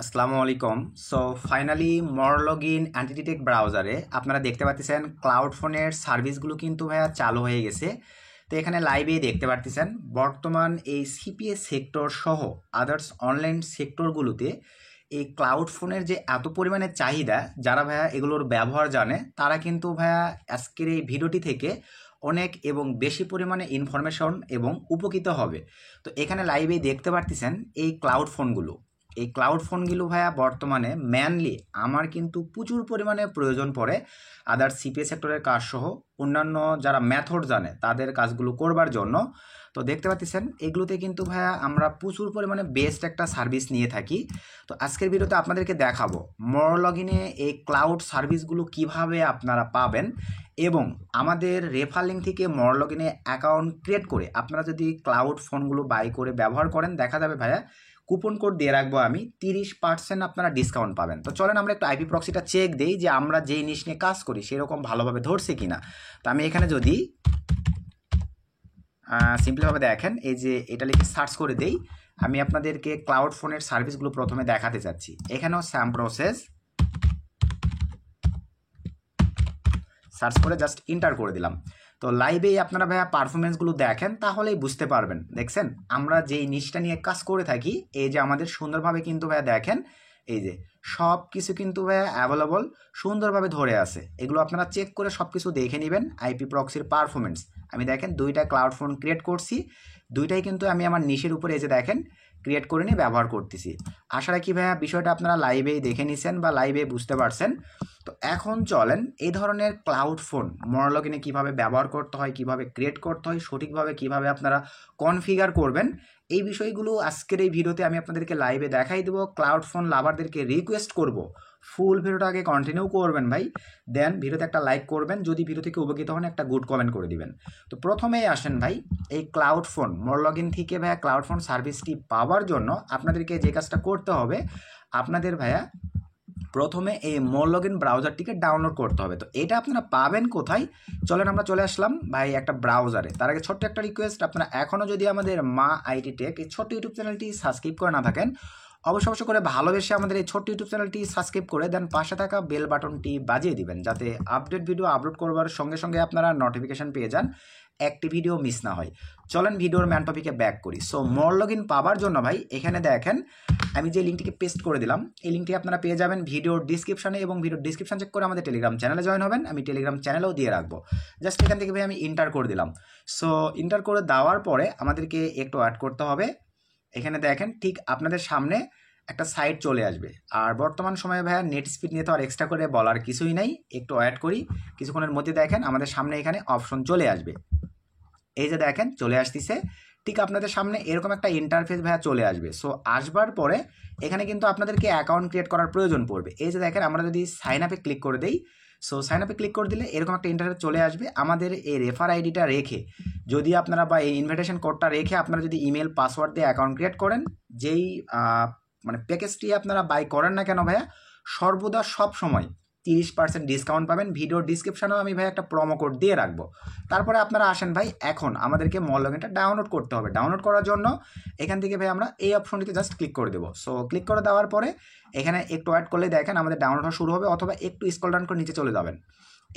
আসসালামু আলাইকুম। So finally মরলগিন anti-tank ব্রাউজারে আপনারা দেখতে পাচ্ছেন ক্লাউড ফোনের সার্ভিসগুলো কিন্তু ভাইয়া চালু হয়ে গেছে। তো এখানে লাইভে দেখতে পাচ্ছেন বর্তমান এই সিপিএস সেক্টর সহ আদার্স অনলাইন সেক্টরগুলোতে এই ক্লাউড ফোনের যে এত পরিমাণে চাহিদা, যারা ভাইয়া এগুলোর ব্যবহার জানে তারা কিন্তু ভাইয়া আজকের এই ভিডিওটি থেকে অনেক এবং বেশি পরিমাণে ইনফরমেশন এবং উপকৃত হবে। তো এখানে লাইভে দেখতে পাচ্ছেন এই ক্লাউড ফোনগুলো ভাইয়া বর্তমানে মেনলি আমার কিন্তু প্রচুর পরিমাণে প্রয়োজন পড়ে আদার সিপিএস সেক্টরের কাজ সহ অন্যান্য যারা মেথড জানে তাদের কাজগুলো করবার জন্য। তো দেখতে পাচ্ছেন এগুলোতে কিন্তু ভাইয়া আমরা প্রচুর পরিমাণে বেস্ট একটা সার্ভিস নিয়ে থাকি। তো আজকের ভিডিওতে আপনাদেরকে দেখাবো মরলগিনে এই ক্লাউড সার্ভিসগুলো কিভাবে আপনারা পাবেন এবং আমাদের রেফার লিঙ্ক থেকে মরলগিনে অ্যাকাউন্ট ক্রিয়েট করে আপনারা যদি ক্লাউড ফোনগুলো বাই করে ব্যবহার করেন, দেখা যাবে ভাইয়া কুপন কোড দিয়ে রাখবো আমি 30% আপনারা ডিসকাউন্ট পাবেন। তো চলেন আমরা একটু আইপি প্রক্সিটা চেক দিই যে আমরা যেই জিনিস নিয়ে কাজ করি সেরকম ভালোভাবে ধরছে কিনা। তো আমি এখানে যদি সিম্পলিভাবে দেখেন এই যে এটা লিখে সার্চ করে দেই, আমি আপনাদেরকে ক্লাউড ফোনের সার্ভিসগুলো প্রথমে দেখাতে চাচ্ছি। এখানেও স্যাম প্রসেস সার্চ করে জাস্ট ইন্টার করে দিলাম। তো লাইভেই আপনারা ভাইয়া পারফরমেন্সগুলো দেখেন তাহলেই বুঝতে পারবেন। দেখছেন আমরা যেই নিচটা নিয়ে কাজ করে থাকি, এই যে আমাদের সুন্দরভাবে কিন্তু ভাইয়া দেখেন এই যে সব কিছু কিন্তু ভাইয়া অ্যাভেলেবল সুন্দরভাবে ধরে আছে। এগুলো আপনারা চেক করে সব কিছু দেখে নেবেন। আইপি প্রক্সির পারফরমেন্স আমি দেখেন দুইটা ক্লাউড ফোন ক্রিয়েট করছি, দুইটাই কিন্তু আমি আমার নিশের উপরে এই যে দেখেন ক্রিয়েট করে নিয়ে ব্যবহার করতেছি। আশা রাখি ভাইয়া বিষয়টা আপনারা লাইভেই দেখে নিছেন বা লাইভে বুঝতে পারছেন। তো এখন চলেন এই ধরনের ক্লাউড ফোন মরলগিনে কীভাবে ব্যবহার করতে হয়, কিভাবে ক্রিয়েট করতে হয়, সঠিকভাবে কিভাবে আপনারা কনফিগার করবেন, এই বিষয়গুলো আজকের এই ভিডিওতে আমি আপনাদেরকে লাইভে দেখাই দেবো। ক্লাউড ফোন লাভারদেরকে রিকোয়েস্ট করব ফুল ভিডিওটা আগে কন্টিনিউ করবেন ভাই, দেন ভিডিওতে একটা লাইক করবেন, যদি ভিডিও থেকে উপকৃত হন একটা গুড কমেন্ট করে দিবেন। তো প্রথমেই আসেন ভাই এই ক্লাউড ফোন মরলগিন থেকে ভাইয়া ক্লাউড ফোন সার্ভিসটি পাওয়ার জন্য আপনাদেরকে যে কাজটা করতে হবে, আপনাদের ভাইয়া প্রথমে এই মরলগিন ব্রাউজারটিকে ডাউনলোড করতে হবে। তো এটা আপনারা পাবেন কোথায়, চলেন আমরা চলে আসলাম ভাই একটা ব্রাউজারে। তার আগে ছোট্ট একটা রিকোয়েস্ট, আপনারা এখনও যদি আমাদের মা আইটি টেক এই ছোট্ট ইউটিউব চ্যানেলটি সাবস্ক্রাইব করে না থাকেন, অবশ্য করে ভালোবেসে আমাদের এই ছোট্ট ইউটিউব চ্যানেলটি সাবস্ক্রাইব করে দেন, পাশে থাকা বেল বাটনটি বাজিয়ে দিবেন যাতে আপডেট ভিডিও আপলোড করবার সঙ্গে সঙ্গে আপনারা নোটিফিকেশান পেয়ে যান, একটি ভিডিও মিস না হয়। চলেন ভিডিওর ম্যান টপিকে ব্যাক করি। সো মরলগিন পাওয়ার জন্য ভাই এখানে দেখেন আমি যে লিঙ্কটিকে পেস্ট করে দিলাম, এই লিঙ্কটি আপনারা পেয়ে যাবেন ভিডিওর ডিসক্রিপশনে, এবং ভিডিওর ডিসক্রিপশন চেক করে আমাদের টেলিগ্রাম চ্যানেলে জয়েন হবেন। আমি টেলিগ্রাম চ্যানেলেও দিয়ে রাখবো। জাস্ট এখান থেকে ভাই আমি ইন্টার করে দিলাম। সো ইন্টার করে দেওয়ার পরে আমাদেরকে একটু অ্যাড করতে হবে। এখানে দেখেন ঠিক আপনাদের সামনে একটা সাইট চলে আসবে। আর বর্তমান সময়ে ভাইয়া নেট স্পিড নিয়ে তো আর এক্সট্রা করে বলার কিছুই নাই, একটু অ্যাড করি, কিছুক্ষণের মধ্যে দেখেন আমাদের সামনে এখানে অপশন চলে আসবে। এই যে দেখেন চলে আসতেছে, ঠিক আপনাদের সামনে এরকম একটা ইন্টারফেস ভাইয়া চলে আসবে। সো আসবার পরে এখানে কিন্তু আপনাদেরকে অ্যাকাউন্ট ক্রিয়েট করার প্রয়োজন পড়বে। এই যে দেখেন আমরা যদি সাইন আপে ক্লিক করে দেই, সো সাইন আপে ক্লিক করে দিলে এরকম একটা ইন্টারফেস চলে আসবে। আমাদের এই রেফার আইডিটা রেখে যদি আপনারা বা এই ইনভিটেশন কোডটা রেখে আপনারা যদি ইমেল পাসওয়ার্ড দিয়ে অ্যাকাউন্ট ক্রিয়েট করেন, যেই মানে প্যাকেজটি আপনারা বাই করেন না কেন ভাইয়া, সর্বদা সব সময় 30% ডিসকাউন্ট পাবেন। ভিডিওর ডিসক্রিপশনেও আমি ভাই একটা প্রোমো কোড দিয়ে রাখবো। তারপরে আপনারা আসেন ভাই, এখন আমাদেরকে মরলগিনটা ডাউনলোড করতে হবে। ডাউনলোড করার জন্য এখান থেকে ভাই আমরা এই অপশনটিতে জাস্ট ক্লিক করে দেবো। সো ক্লিক করে দেওয়ার পরে এখানে একটু অ্যাড করলে দেখেন আমাদের ডাউনলোড হওয়া শুরু হবে, অথবা একটু স্ক্রল ডাউন করে নিচে চলে যাবেন।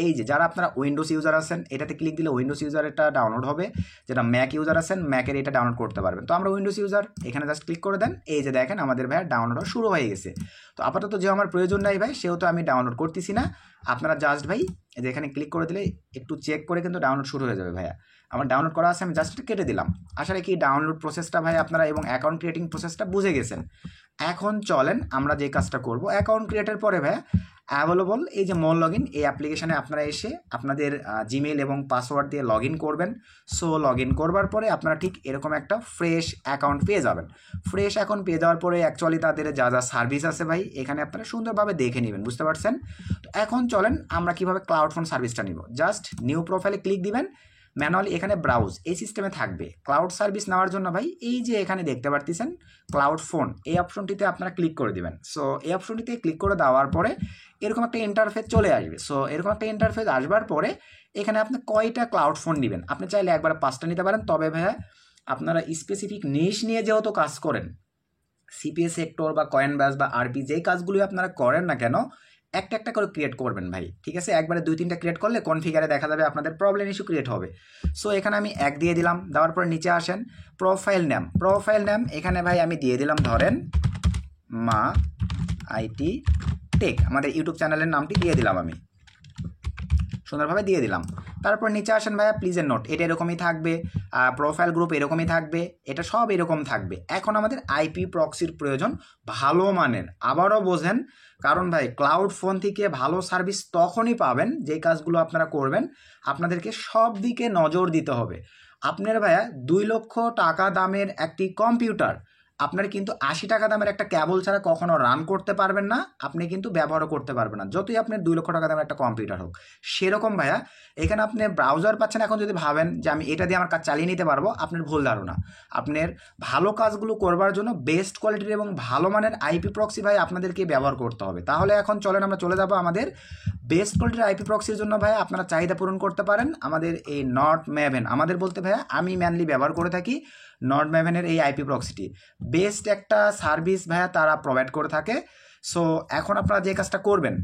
এই যে যারা আপনারা উইন্ডোজ ইউজার আছেন এটাতে ক্লিক দিলে উইন্ডোজ ইউজারেরটা ডাউনলোড হবে, যেটা ম্যাক ইউজার আছেন ম্যাকের এটা ডাউনলোড করতে পারবেন। তো আমরা উইন্ডোজ ইউজার, এখানে জাস্ট ক্লিক করে দেন। এই যে দেখেন আমাদের ভাই ডাউনলোড শুরু হয়ে গেছে। তো আপাতত যে আমার প্রয়োজন নাই ভাই, সেহেতু আমি ডাউনলোড করতেছি না। আপনারা জাস্ট ভাই এই যে এখানে ক্লিক করে দিলে একটু চেক করে কিন্তু ডাউনলোড শুরু হয়ে যাবে। ভাইয়া আমার ডাউনলোড করা আছে, আমি জাস্ট কেটে দিলাম। আসলে কি ডাউনলোড প্রসেসটা ভাই আপনারা এবং অ্যাকাউন্ট ক্রিয়েটিং প্রসেসটা বুঝে গেছেন। এখন চলেন আমরা যে কাজটা করব, অ্যাকাউন্ট ক্রিয়েটের পরে ভাইয়া অ্যাভেলেবল এই যে মরলগিন এই অ্যাপ্লিকেশানে আপনারা এসে আপনাদের জিমেল এবং পাসওয়ার্ড দিয়ে লগ ইন করবেন। সো লগ ইন করবার পরে আপনারা ঠিক এরকম একটা ফ্রেশ অ্যাকাউন্ট পেয়ে যাবেন। ফ্রেশ অ্যাকাউন্ট পেয়ে যাওয়ার পরে অ্যাকচুয়ালি তাদের যা যা সার্ভিস আছে ভাই এখানে আপনারা সুন্দরভাবে দেখে নেবেন, বুঝতে পারছেন। তো এখন চলেন আমরা কীভাবে ক্লাউড ফোন সার্ভিসটা নিব। জাস্ট নিউ প্রোফাইলে ক্লিক দিবেন, ম্যানুয়ালি এখানে ব্রাউজ এই সিস্টেমে থাকবে। ক্লাউড সার্ভিস নেওয়ার জন্য ভাই এই যে এখানে দেখতে পারতেছেন ক্লাউড ফোন, এই অপশনটিতে আপনারা ক্লিক করে দিবেন। সো এই অপশনটিতে ক্লিক করে দেওয়ার পরে এরকম একটা ইন্টারফেস চলে আসবে। সো এরকম একটা ইন্টারফেস আসবার পরে এখানে আপনি কয়টা ক্লাউড ফোন নেবেন, আপনি চাইলে একবার 5টা নিতে পারেন। তবে ভাইয়া আপনারা স্পেসিফিক নিশ নিয়ে যেহেতু কাজ করেন, সিপিএস সেক্টর বা কয়েনবেস বা আরপি যেই কাজগুলি আপনারা করেন না কেন একটা একটা করে ক্রিয়েট করবেন ভাই, ঠিক আছে? একবারে 2-3টা ক্রিয়েট করলে কনফিগারে দেখা যাবে আপনাদের প্রবলেম ইস্যু ক্রিয়েট হবে। সো এখানে আমি এক দিয়ে দিলাম, দেওয়ার পর নিচে আসেন প্রোফাইল নেম এখানে ভাই আমি দিয়ে দিলাম ধরেন মা আইটি টেক, আমাদের ইউটিউব চ্যানেলের নামটি দিয়ে দিলাম, আমি সুন্দরভাবে দিয়ে দিলাম। তারপর নিচে আসেন ভাইয়া প্লিজের নোট, এটা এরকমই থাকবে, প্রোফাইল গ্রুপ এরকমই থাকবে, এটা সব এরকম থাকবে। এখন আমাদের আইপি প্রক্সির প্রয়োজন ভালো মানের, আবারও বোঝেন, কারণ ভাই ক্লাউড ফোন থেকে ভালো সার্ভিস তখনই পাবেন যেই কাজগুলো আপনারা করবেন আপনাদেরকে সব দিকে নজর দিতে হবে। আপনার ভাইয়া 2 লক্ষ টাকা দামের একটি কম্পিউটার আপনার কিন্তু 80 টাকা দামের একটা কেবল ছাড়া কখনো রান করতে পারবেন না, আপনি কিন্তু ব্যবহারও করতে পারবেন না, যতই আপনার 2 লক্ষ টাকা দামের একটা কম্পিউটার হোক। সেরকম ভাইয়া এখানে আপনি ব্রাউজার পাচ্ছেন, এখন যদি ভাবেন যে আমি এটা দিয়ে আমার কাজ চালিয়ে নিতে পারবো, আপনার ভুল ধারণা। আপনার ভালো কাজগুলো করবার জন্য বেস্ট কোয়ালিটির এবং ভালো মানের আইপি প্রক্সি ভাই আপনাদেরকে ব্যবহার করতে হবে। তাহলে এখন চলেন আমরা চলে যাবো আমাদের বেস্ট কোয়ালিটির আইপি প্রক্সির জন্য ভাই আপনারা চাহিদা পূরণ করতে পারেন আমাদের এই নর্ড ম্যাভেন। আমাদের বলতে ভাইয়া আমি ম্যানলি ব্যবহার করে থাকি নর্ড ম্যাভেনের এই আইপি প্রক্সিটি, বেস্ট একটা সার্ভিস ভাইয়া তারা প্রোভাইড করে থাকে। সো এখন আপনারা যে কাজটা করবেন,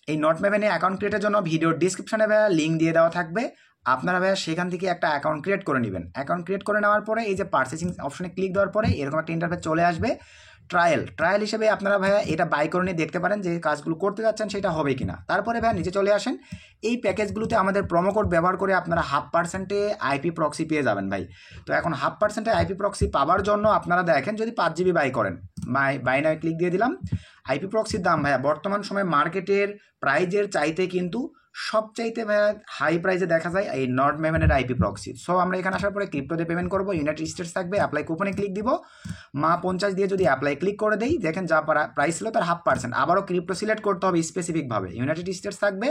এই নর্ড ম্যাভেনে অ্যাকাউন্ট ক্রিয়েটের জন্য ভিডিওর ডিসক্রিপশনে ভাইয়া লিঙ্ক দিয়ে দেওয়া থাকবে, আপনারা ভাইয়া সেখান থেকে একটা অ্যাকাউন্ট ক্রিয়েট করে নেবেন। অ্যাকাউন্ট ক্রিয়েট করে নেওয়ার পরে এই যে পারচেসিং অপশনে ক্লিক দেওয়ার পরে এরকম একটা ইন্টারফেস চলে আসবে। ট্রায়াল হিসেবে আপনারা ভাইয়া এটা বাই করে নিয়ে দেখতে পারেন যে কাজগুলো করতে যাচ্ছেন সেটা হবে কিনা। তারপরে ভাইয়া নিচে চলে আসেন, এই প্যাকেজগুলোতে আমাদের প্রোমো কোড ব্যবহার করে আপনারা 0.5% আইপি প্রক্সি পেয়ে যাবেন ভাই। তো এখন 0.5% আইপি প্রক্সি পাওয়ার জন্য আপনারা দেখেন যদি 5 জিবি বাই করেন, বাই নাও ক্লিক দিয়ে দিলাম। আইপি প্রক্সির দাম ভাইয়া বর্তমান সময়ে মার্কেটের প্রাইজের চাইতে কিন্তু সবচাইতে ভাইয়া হাই প্রাইসে দেখা যায় এই নর্ড ম্যাভেনের আইপি প্রক্সি। সো আমরা এখানে আসার পরে ক্রিপ্টোতে পেমেন্ট করবো, ইউনাইটেড স্টেটস থাকবে, অ্যাপ্লাই কুপনে ক্লিক দিব, মা 50 দিয়ে যদি অ্যাপ্লাই ক্লিক করে দেই, দেখেন যা প্রাইস ছিল তার 0.5%। আবারও ক্রিপ্টো সিলেক্ট করতে হবে স্পেসিফিকভাবে, ইউনাইটেড স্টেটস থাকবে,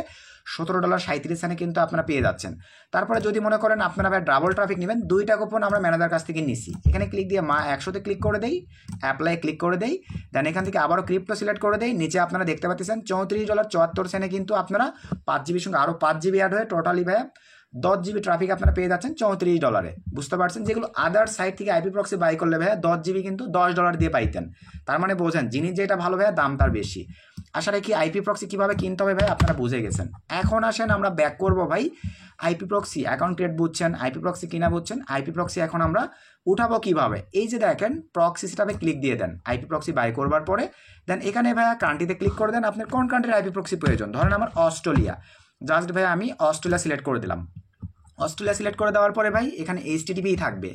$17.37 কিন্তু আপনারা পেয়ে যাচ্ছেন। তারপরে যদি মনে করেন আপনারা ভাই ডাবল ট্রাফিক নেবেন, 2টা কুপন আমরা ম্যানেজার কাছ থেকে নিছি, এখানে ক্লিক দিয়ে মা 100তে ক্লিক করে দেই, অ্যাপ্লাই ক্লিক করে দেই, দেন এখান থেকে আবারও ক্রিপ্টো সিলেক্ট করে দেই। নিচে আপনারা দেখতে পাচ্ছেন $34.74 কিন্তু আপনারা 5 জিবির সঙ্গে আরও 5 জিবি অ্যাড হয়ে টোটালি ভাইয়া 10 জিবি ট্রাফিক আপনারা পেয়ে যাচ্ছেন $34। বুঝতে পারছেন, যেগুলো আদার সাইট থেকে আইপি প্রক্সি বাই করলে ভাইয়া 10 জিবি কিন্তু $10 দিয়ে পাইতেন। তার মানে বোঝেন জিনিস যেটা ভালো ভাইয়া দাম তার বেশি। আশা রাখি আইপি প্রক্সি কীভাবে কিনতে হবে ভাই আপনারা বুঝে গেছেন। এখন আসেন আমরা ব্যাক করবো ভাই আইপি প্রক্সি অ্যাকাউন্ট ক্রিয়েট বুঝছেন, আইপি প্রক্সি কিনা বুঝছেন, আইপি প্রক্সি এখন আমরা উঠাবো কিভাবে। এই যে দেখেন প্রক্সি সেটআপে ক্লিক দিয়ে দেন, আইপি প্রক্সি বাই করবার পরে দেন এখানে ভাইয়া কান্ট্রিতে ক্লিক করে দেন, আপনার কোন কান্ট্রির আইপি প্রক্সি প্রয়োজন। ধরেন আমার অস্ট্রেলিয়া, জাস্ট ভাই আমি অস্ট্রেলিয়া সিলেক্ট করে দিলাম। অস্ট্রেলিয়া সিলেক্ট করে দেওয়ার পরে ভাই এখানে এইচটিটিপি থাকবে,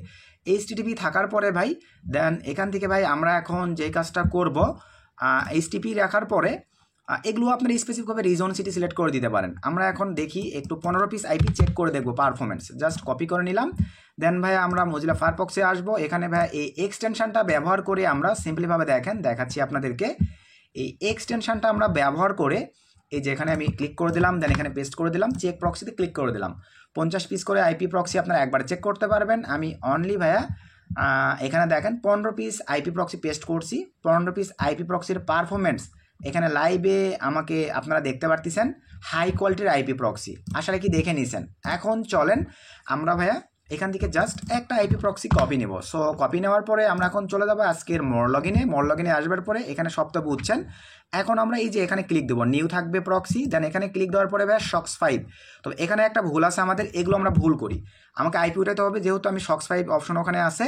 এইচটিটিপি থাকার পরে ভাই দেন এখান থেকে ভাই আমরা এখন যে কাজটা করব, এইচটিপি রাখার পরে এগুলো আপনার স্পেসিফিকভাবে রিজন সিটি সিলেক্ট করে দিতে পারেন। আমরা এখন দেখি একটু 15 পিস আইপি চেক করে দেখবো পারফরমেন্স, জাস্ট কপি করে নিলাম। দেন ভাই আমরা মজিলা ফায়ারফক্সে আসবো, এখানে ভাই এই এক্সটেনশনটা ব্যবহার করে আমরা সিম্পলিভাবে দেখাচ্ছি আপনাদেরকে, এই এক্সটেনশনটা আমরা ব্যবহার করে এই যে এখানে আমি ক্লিক করে দিলাম, দেন এখানে পেস্ট করে দিলাম, চেক প্রক্সিতে ক্লিক করে দিলাম। 50 পিস করে আইপি প্রক্সি আপনারা একবারে চেক করতে পারবেন। আমি অনলি ভাইয়া এখানে দেখেন 15 পিস আইপি প্রক্সি পেস্ট করছি, 15 পিস আইপি প্রক্সির পারফরমেন্স এখানে লাইভে আমাকে আপনারা দেখতে পারতেছেন, হাই কোয়ালিটির আইপি প্রক্সি, আশা রাখি দেখে নিয়েছেন। এখন চলেন আমরা ভাইয়া এখান থেকে জাস্ট একটা আইপি প্রক্সি কপি নেব। সো কপি নেওয়ার পরে আমরা এখন চলে যাবো আজকের মোর লগইনে আসবার পরে এখানে সব তো বুঝছেন। এখন আমরা এই যে এখানে ক্লিক দেবো, নিউ থাকবে প্রক্সি, দেন এখানে ক্লিক দেওয়ার পরে ভাইয়া SOCKS 5। তো এখানে একটা ভুল আছে আমাদের, এগুলো আমরা ভুল করি, আমাকে আইপি উঠাতে হবে, যেহেতু আমি SOCKS 5 অপশন ওখানে আছে,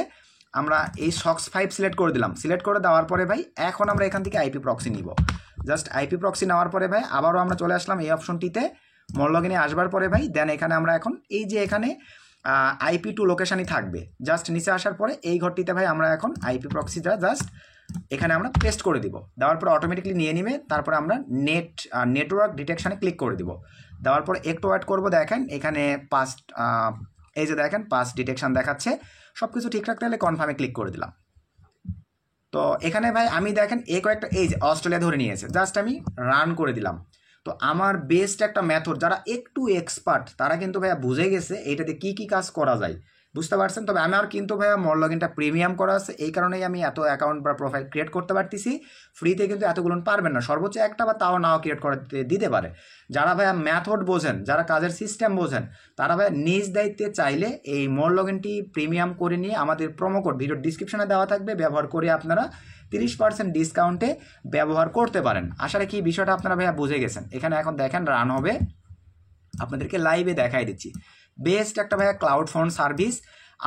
আমরা এই SOCKS 5 সিলেক্ট করে দিলাম। সিলেক্ট করে দেওয়ার পরে ভাই এখন আমরা এখান থেকে আইপি প্রক্সি নিব, জাস্ট আইপি প্রক্সি নেওয়ার পরে ভাই আবারও আমরা চলে আসলাম এই অপশনটিতে, মোর লগইনে আসবার পরে ভাই দেন এখানে আমরা এখন এই যে এখানে IP2 লোকেশানই থাকবে, জাস্ট নিচে আসার পরে এই ঘরটিতে ভাই আমরা এখন আইপি প্রক্সিটা জাস্ট এখানে আমরা পেস্ট করে দিব, দেওয়ার পরে অটোমেটিকলি নিয়ে নিবে। তারপরে আমরা নেটওয়ার্ক ডিটেকশানে ক্লিক করে দিব, দেওয়ার পরে একটু ওয়েট করবো। দেখেন এখানে এই যে দেখেন পাস ডিটেকশান দেখাচ্ছে, সব কিছু ঠিকঠাক থাকলে কনফার্মে ক্লিক করে দিলাম। তো এখানে ভাই আমি দেখেন কয়েকটা এই যে অস্ট্রেলিয়া ধরে নিয়েছে, জাস্ট আমি রান করে দিলাম। তো আমার বেস্ট একটা মেথড, যারা একটু এক্সপার্ট তারা কিন্তু ভাইয়া বুঝে গেছে এইটাতে কি কাজ করা যায়। বুঝতে পারছেন? তবে আমার কিন্তু ভাইয়া মোর লগইনটা প্রিমিয়াম করা আছে, এই কারণেই আমি এত অ্যাকাউন্ট বা প্রোফাইল ক্রিয়েট করতে পারতেছি। ফ্রিতে কিন্তু এতগুলো পারবেন না, সর্বোচ্চ একটা বা তাও নাও ক্রিয়েট করতে দিতে পারে। যারা ভাইয়া মেথড বোঝেন, যারা কাজের সিস্টেম বোঝেন, তারা ভাইয়া নিজ দায়িত্বে চাইলে এই মোর লগইনটি প্রিমিয়াম করে নিয়ে আমাদের প্রোমো কোড ভিডিওর ডিসক্রিপশনে দেওয়া থাকবে, ব্যবহার করে আপনারা 30% ডিসকাউন্টে ব্যবহার করতে পারেন। আশা রাখি বিষয়টা আপনারা ভাইয়া বুঝে গেছেন। এখানে এখন দেখেন রান হবে, আপনাদেরকে লাইভে দেখাই দিচ্ছি। বেস্ট একটা ভাইয়া ক্লাউড ফন্ড সার্ভিস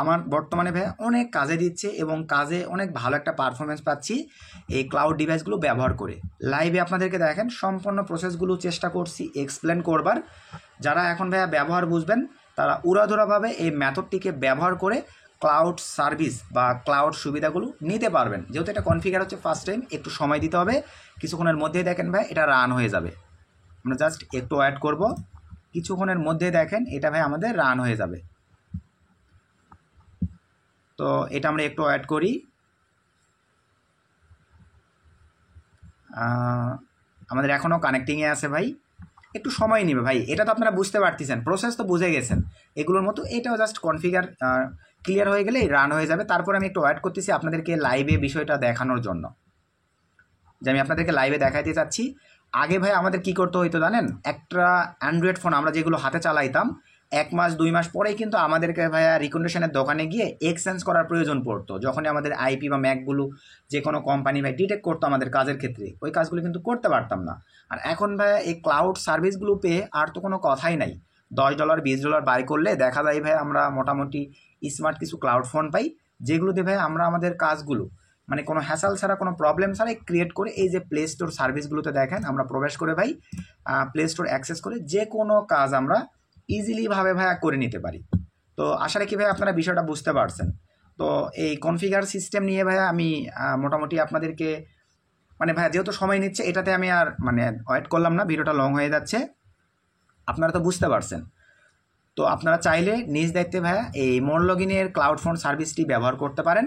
আমার বর্তমানে ভাইয়া অনেক কাজে দিচ্ছে এবং কাজে অনেক ভালো একটা পারফরমেন্স পাচ্ছি এই ক্লাউড ডিভাইসগুলো ব্যবহার করে। লাইভে আপনাদেরকে দেখেন সম্পূর্ণ প্রসেসগুলো চেষ্টা করছি এক্সপ্লেন করবার। যারা এখন ভাইয়া ব্যবহার বুঝবেন তারা উড়াধুরাভাবে এই মেথডটিকে ব্যবহার করে ক্লাউড সার্ভিস বা ক্লাউড সুবিধাগুলো নিতে পারবেন। যেহেতু এটা কনফিগার হচ্ছে ফার্স্ট টাইম, একটু সময় দিতে হবে, কিছুক্ষণের মধ্যেই দেখেন ভাই এটা রান হয়ে যাবে। আমরা জাস্ট একটু অ্যাড করব, কিছুক্ষণের মধ্যে দেখেন এটা ভাই আমাদের রান হয়ে যাবে। তো এটা আমরা একটু অ্যাড করি, আমাদের এখনও কানেক্টিংয়ে আছে ভাই, একটু সময় নেবে ভাই। এটা তো আপনারা বুঝতে পারতেছেন, প্রসেস তো বুঝে গেছেন এগুলোর মতো। এটাও জাস্ট কনফিগার ক্লিয়ার হয়ে গেলেই রান হয়ে যাবে। তারপর আমি একটু অ্যাড করতেছি আপনাদেরকে লাইভে বিষয়টা দেখানোর জন্য, যে আমি আপনাদেরকে লাইভে দেখাইতে চাচ্ছি। আগে ভাই আমাদের কি করতে হইতো জানেন, একটা অ্যান্ড্রয়েড ফোন আমরা যেগুলো হাতে চালাইতাম 1 মাস 2 মাস পরেই কিন্তু আমাদেরকে ভাইয়া রিকন্ডিশনের দোকানে গিয়ে এক্সচেঞ্জ করার প্রয়োজন পড়তো। যখনই আমাদের আইপি বা ম্যাকগুলো যে কোনো কোম্পানি ভাই ডিটেক্ট করতো আমাদের কাজের ক্ষেত্রে, ওই কাজগুলো কিন্তু করতে পারতাম না। আর এখন ভাইয়া এই ক্লাউড সার্ভিসগুলো পেয়ে আর তো কোনো কথাই নাই। $10 $20 বাই করলে দেখা যায় ভাই আমরা মোটামুটি স্মার্ট কিছু ক্লাউড ফোন পাই, যেগুলোতে ভাই আমরা আমাদের কাজগুলো মানে কোনো হ্যাসাল ছাড়া, কোনো প্রবলেম ছাড়াই ক্রিয়েট করে এই যে প্লে স্টোর সার্ভিসগুলোতে দেখেন আমরা প্রবেশ করে ভাই প্লে স্টোর অ্যাক্সেস করে যে কোনো কাজ আমরা ইজিলিভাবে ভাইয়া করে নিতে পারি। তো আশা রাখি ভাই আপনারা বিষয়টা বুঝতে পারছেন। তো এই কনফিগার সিস্টেম নিয়ে ভাইয়া আমি মোটামুটি আপনাদেরকে মানে ভাইয়া যেহেতু সময় নিচ্ছে এটাতে আমি আর মানে ওয়েট করলাম না, ভিডিওটা লং হয়ে যাচ্ছে, আপনারা তো বুঝতে পারছেন। তো আপনারা চাইলে নিজ দায়িত্বে ভাইয়া এই মোর লগইনের ক্লাউড ফন্ড সার্ভিসটি ব্যবহার করতে পারেন।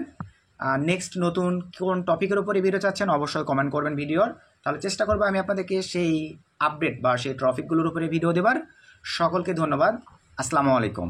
নেক্সট নতুন কোন টপিকের উপরে ভিডিও চাচ্ছেন অবশ্যই কমেন্ট করবেন ভিডিওর, তাহলে চেষ্টা করবো আমি আপনাদেরকে সেই আপডেট বা সেই টপিকগুলোর উপরে ভিডিও দেবার। সকলকে ধন্যবাদ, আসসালামু আলাইকুম।